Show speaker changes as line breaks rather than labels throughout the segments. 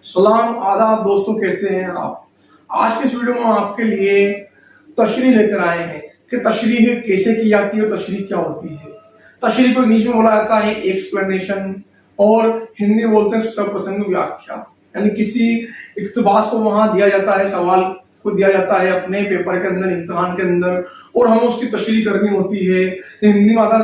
सलाम आदाब दोस्तों, कैसे हैं आप। आज के इस वीडियो में हम आपके लिए तशरीह लेकर आए हैं कि तशरीह कैसे की जाती है और तशरीह क्या होती है। तशरीह को इंग्लिश में बोला जाता है एक्सप्लेनेशन और हिंदी में बोलते हैं सप्रसंग व्याख्या। यानी किसी इक्तबास को वहां दिया जाता है, सवाल को दिया जाता है अपने पेपर के अंदर, इम्तिहान के अंदर, और हमें उसकी तशरीह करनी होती है। हिंदी में आता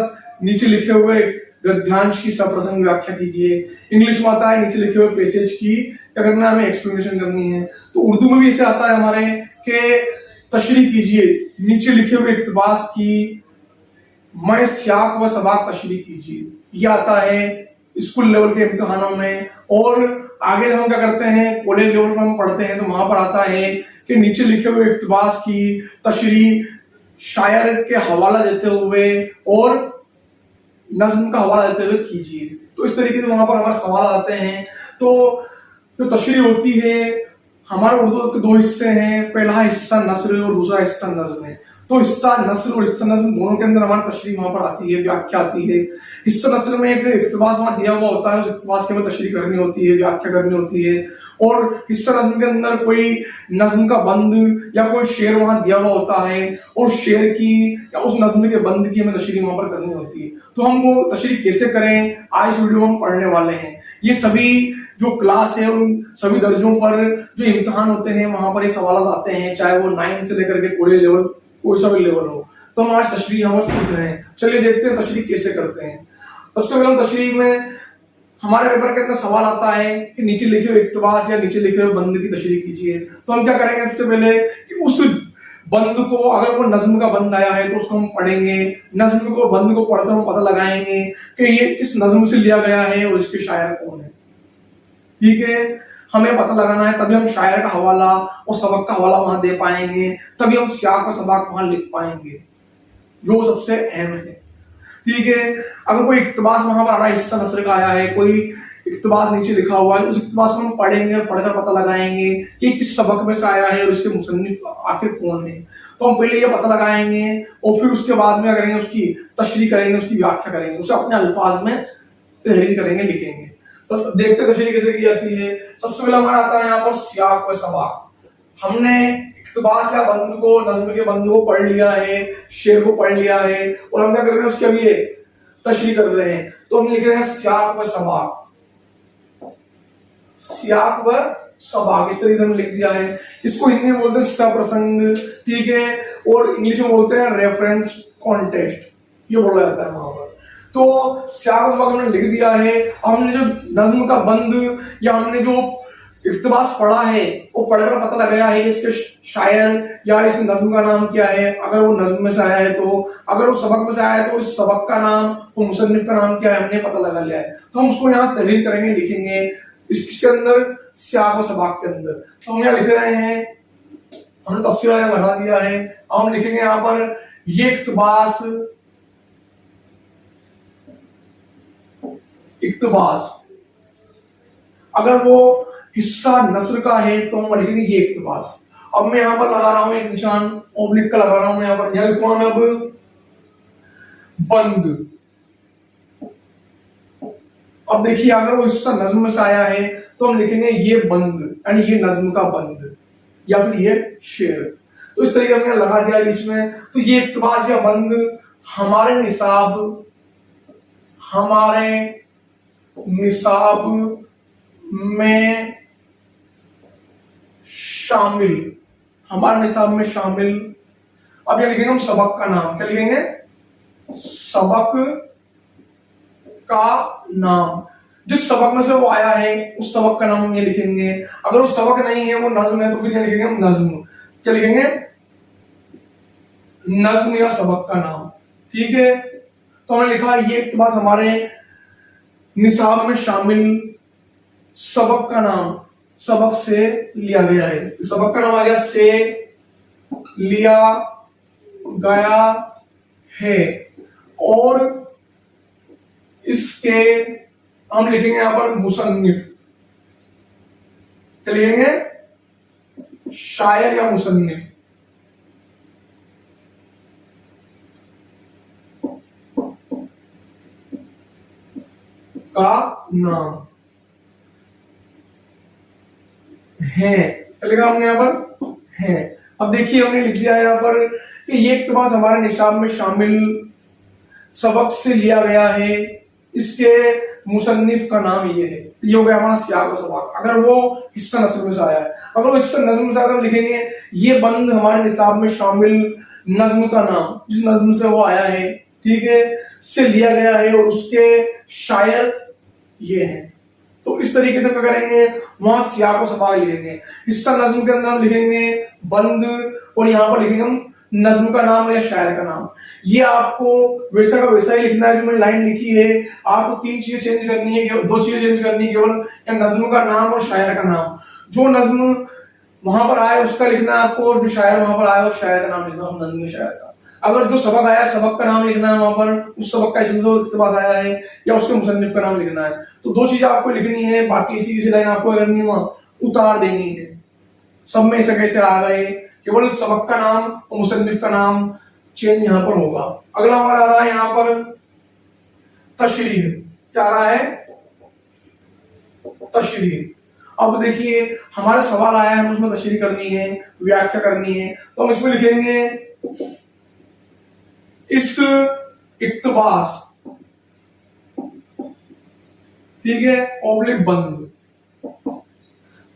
नीचे लिखे हुए गद्यांश की सप्रसंग व्याख्या कीजिए, इंग्लिश में आता है नीचे लिखे हुए पैसेज की क्या करना है, हमें एक्सप्लेनेशन करनी है। तो उर्दू में भी ऐसे आता है हमारे कि तशरीह कीजिए नीचे लिखे हुए इक्तबास की, मैं सियाक व सबाक तशरीह कीजिए, ये आता है स्कूल लेवल के इम्तिहानों में। और आगे हम क्या करते हैं, कॉलेज लेवल पर हम पढ़ते हैं तो वहां पर आता है कि नीचे लिखे हुए इक्तबास की तशरीह शायर के हवाला देते हुए और नज्म का हवाला देते हुए कीजिए। तो इस तरीके से वहां पर हमारे सवाल आते हैं। तो जो तशरीह होती है, हमारे उर्दू के दो हिस्से हैं, पहला हिस्सा नस्र और दूसरा हिस्सा नज्म है। तो हिस्सा नस्र और हिस्सा नज्म दोनों के अंदर हमारी तशरीह वहां पर आती है, व्याख्या आती है। हिस्सा नस्र में एक इक्तबास वहां दिया हुआ होता है, उस इक्तबास की हमें तशरीह करनी होती है, व्याख्या करनी होती है। और हिस्सा नज्म के अंदर कोई नज्म का बंद या कोई शेर वहां दिया हुआ होता है और शेर की या उस नज्म के बंद की हमें तशरीह वहां पर करनी होती है। तो हम वो तशरीह कैसे करें, आज इस वीडियो में हम पढ़ने वाले हैं। ये सभी जो क्लास है उन सभी दर्जों पर जो इम्तिहान होते हैं वहां पर ये सवाल आते हैं, चाहे वो 9 से लेकर के कॉलेज लेवल कोई सा भी लेवल हो। तो हम आज तशरीह हम सीख रहे हैं। चलिए देखते हैं तशरीह कैसे करते हैं। सबसे पहले हम तशरीह में हमारे पेपर के अंदर सवाल आता है कि नीचे लिखे हुए इक्तबास या नीचे लिखे हुए बंद की तशरीह कीजिए। तो हम क्या करेंगे, सबसे पहले कि उस बंद को, अगर वो नज्म का बंद आया है तो उसको हम पढ़ेंगे, नज्म को बंद को पढ़ते हुए पता लगाएंगे कि ये किस नज्म से लिया गया है और इसके शायर कौन है। ठीक है, हमें पता लगाना है, तभी हम शायर का हवाला और सबक का हवाला वहां दे पाएंगे, तभी हम सियाक और सबाक वहां लिख पाएंगे, जो सबसे अहम है। ठीक है, अगर कोई इक्तबास वहां पर आ रहा है, हिस्सा नस्र का आया है, कोई इक्तबास नीचे लिखा हुआ है, उस इक्तबास को हम पढ़ेंगे और पढ़कर पता लगाएंगे कि किस सबक में से आया है और इसके मुसन्निफ आखिर कौन है। तो हम पहले ये पता लगाएंगे और फिर उसके बाद में करेंगे, उसकी तशरीह करेंगे, उसकी व्याख्या करेंगे, उसे अपने अल्फाज में तहरीर करेंगे, लिखेंगे। तो देखते तशरीह कैसे की जाती है। सबसे पहले हमारा आता है यहाँ पर सियाक व सबाक। हमने इक्तबास या बंद को, नज्म के बंद को पढ़ लिया है, शेर को पढ़ लिया है, और हम क्या कर रहे हैं, उसके अभी तशरीह कर रहे हैं। तो हम लिख रहे हैं सियाक व सबाक, सियाक व सबाक, इस तरीके से हमने लिख दिया है। इसको हिंदी में बोलते हैं सप्रसंग, ठीक है, और इंग्लिश में बोलते हैं रेफरेंस कॉन्टेक्स्ट, ये बोला जाता है वहां पर। तो सियाक व सबाक हमने लिख दिया है। हमने जो नज्म का बंद या हमने जो इक्तबास पढ़ा है वो पढ़कर पता लगाया है कि इसके शायर या इस नज्म का नाम क्या है, अगर वो नज्म में से आया है तो, अगर वो सबक में से आया है तो इस सबक का नाम, वो मुसन्निफ का नाम क्या है, हमने पता लगा लिया है। तो हम उसको यहाँ तहरीर करेंगे, लिखेंगे इसके अंदर, सियाक व सबाक के अंदर। तो हम यहाँ लिख रहे हैं, हमने तफसील यहाँ लगा दिया है। हम लिखेंगे यहाँ पर ये इक्तबास अगर वो हिस्सा नस्र का है तो हम लिखेंगे ये इक्तबास। अब मैं यहां पर लगा रहा हूं एक निशान, ओब्लिक का लगा रहा हूं, यहां पर यहां लिखूंगा मैं अब बंद। अब देखिए, अगर वो हिस्सा नज्म में से आया है तो हम लिखेंगे ये बंद, यानी ये नज्म का बंद या फिर ये शेर। तो इस तरीके हमने लगा दिया बीच में। तो ये इक्तबास या बंद हमारे निसाब में शामिल, हमारे निसाब में शामिल। अब ये लिखेंगे हम सबक का नाम, क्या लिखेंगे, सबक का नाम, जिस सबक में से वो आया है उस सबक का नाम हम ये लिखेंगे। अगर वो सबक नहीं है, वो नज्म है, तो फिर ये लिखेंगे हम नज्म, क्या लिखेंगे, नज्म या सबक का नाम। ठीक है, तो हमने लिखा ये इक्तबास हमारे निसाब में शामिल, सबक का नाम, सबक से लिया गया है, सबक का नाम आ गया, से लिया गया है। और इसके हम लिखेंगे यहां पर मुसन्निफ, क्या लिखेंगे, शायर या मुसन्निफ का नाम। हैं, क्या लिखा हमने यहाँ पर, हैं। अब देखिए हमने लिख दिया है यहाँ पर कि ये इक्तबास हमारे निशाब में शामिल सबक से लिया गया है, इसके मुसन्निफ का नाम ये है। ये हो गया हमारा सियाक व सबाक। अगर वो हिस्सा नस्ल में से आया है, अगर वो हिस्सा नज्म में से आया तो लिखेंगे ये बंद हमारे निसाब में शामिल नज्म का नाम, जिस नज्म से वो आया है, ठीक है, से लिया गया है और उसके शायर ये हैं। तो इस तरीके से क्या करेंगे, वहां सियाक व सबाक लिखेंगे। हिस्सा नज्म के अंदर हम लिखेंगे बंद और यहाँ पर लिखेंगे हम नज्म का नाम या शायर का नाम। ये आपको वैसा का वैसा ही लिखना है जो मैंने लाइन लिखी है। आपको तीन चीजें चेंज करनी है, दो चीजें चेंज करनी है, केवल नज्म का नाम और शायर का नाम। जो नज्म वहां पर आया उसका लिखना है आपको, और जो शायर वहां पर आया उस शायर का नाम लिखना है, नज्म शायर का। अगर जो सबक आया सबक का नाम लिखना है वहां पर, उस सबक का इसमें जो इक्तबास आया है या उसके मुसन्निफ का नाम लिखना है। तो दो चीजें आपको लिखनी है, बाकी इसी किसी लाइन आपको करनी है, वहां उतार देनी है। सब में से कैसे आ गए, केवल सबक का नाम और मुसन्निफ का नाम चेंज यहां पर होगा। अगला हमारा आ रहा है यहां पर तशरीह। क्या आ रहा है, तशरीह। अब देखिए हमारा सवाल आया है, उसमें तशरीह करनी है, व्याख्या करनी है, तो हम इसमें लिखेंगे इस इक्तबास, ठीक है, ऑब्लिक बंद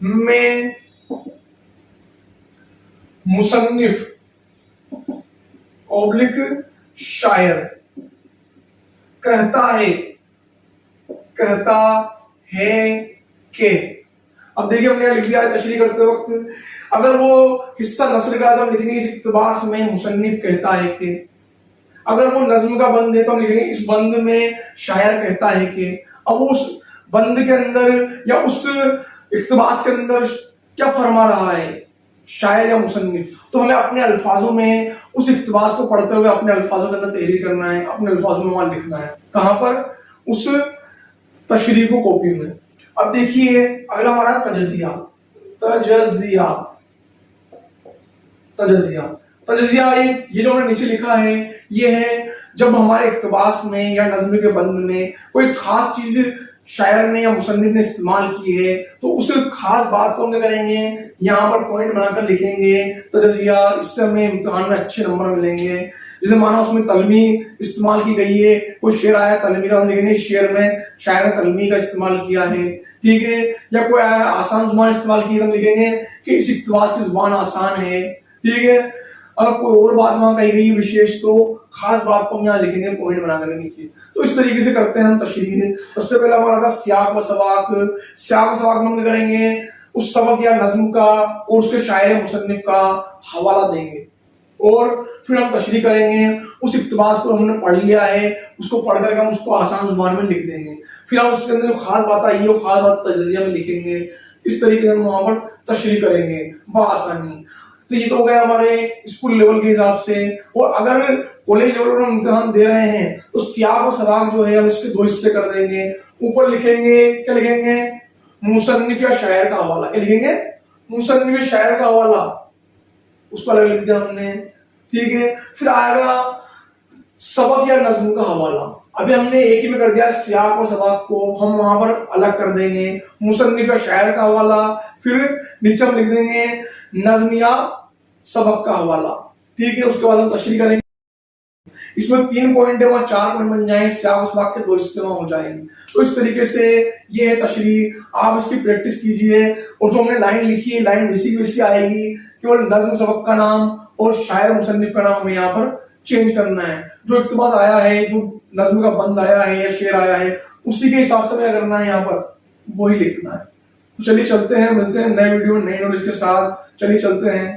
में मुसन्निफ ऑब्लिक शायर कहता है कि। अब देखिए हमने लिख दिया है तशरीह करते वक्त, अगर वो हिस्सा नस्ल का है तो हम लिखेंगे इस इक्तबास में मुसन्निफ कहता है कि। अगर वो नज्म का बंद है तो हम लिखेंगे इस बंद में शायर कहता है कि। अब उस बंद के अंदर या उस इक्तबास के अंदर क्या फरमा रहा है, शायर या मुसन्निफ, तो हमें अपने अल्फाजों में उस इक्तबास को पढ़ते हुए अपने अल्फाजों के अंदर तहरीर करना है, अपने अल्फाजों में वहां लिखना है। कहां पर, उस तशरीह को कॉपी में। अब देखिए अगला हमारा तजजिया। तजजिया तजजिया तजजिया ये जो हमने नीचे लिखा है, ये है जब हमारे इक्तबास में या नज्म के बंद में कोई खास चीज शायर ने या मुसन्निफ ने इस्तेमाल की है, तो उस खास बात को हम क्या करेंगे, यहाँ पर पॉइंट बनाकर लिखेंगे तजजिया। इससे हमें इम्तिहान में अच्छे नंबर मिलेंगे। जैसे माना उसमें तलमी इस्तेमाल की गई है, कोई शेर आया तलमी का, हम लिखेंगे शेर में शायर ने तलमी का इस्तेमाल किया है, ठीक है। या कोई आया आसान जुबान इस्तेमाल की, हम लिखेंगे कि इस इक्तबास की जुबान आसान है, ठीक है। अगर कोई और बात वहां कही गई विशेष, तो खास बात को हम यहाँ लिखेंगे पॉइंट बनाकर नीचे। तो इस तरीके से करते हैं हम तशरीह। सबसे पहला हमारा था सियाक व सबाक। सियाक व सबाक में हम करेंगे उस सबक या नज्म का और उसके शायर मुसन्निफ का हवाला देंगे, और फिर हम तशरीह करेंगे। उस इक्तबास को हमने पढ़ लिया है, उसको पढ़ करके हम उसको आसान जुबान में लिख देंगे। फिर हम उसके अंदर जो खास बात आई है वो खास बात तजजिया में लिखेंगे। इस तरीके से हम वहां पर तशरीह करेंगे बआसानी। तो ये तो हो गया हमारे स्कूल लेवल के हिसाब से। और अगर कॉलेज लेवल पर हम इम्तिहान दे रहे हैं तो सियाक और सबाक जो है हम इसके दो हिस्से कर देंगे। ऊपर लिखेंगे, क्या लिखेंगे, मुसन्निफ या शायर का हवाला। क्या लिखेंगे, मुसन्निफ या शायर का हवाला, उसको अलग लिख दिया हमने, ठीक है। फिर आएगा सबक या नज्म का हवाला। अभी हमने एक ही में कर दिया, सियाक और सबाक को हम वहां पर अलग कर देंगे। मुसन्निफ या शायर का हवाला, फिर नीचे हम लिख देंगे नज्म या सबक का हवाला, ठीक है। उसके बाद हम तशरीह करेंगे। इसमें 3 पॉइंट है, वहां 4 पॉइंट बन जाए, सियाक और सबाक के 2 हिस्से वहां हो जाएंगे। तो इस तरीके से ये है तशरीह। आप इसकी प्रैक्टिस कीजिए, और जो हमने लाइन लिखी है लाइन वैसी वैसी आएगी, केवल नज्म सबक का नाम और शायर मुसन्निफ का नाम हमें यहाँ पर चेंज करना है। जो इक्तबास आया है, जो नज्म का बंद आया है या शेर आया है, उसी के हिसाब से क्या करना है, यहाँ पर वही लिखना है। तो चलिए चलते हैं, मिलते हैं नए वीडियो में नए नॉलेज के साथ। चलिए चलते हैं।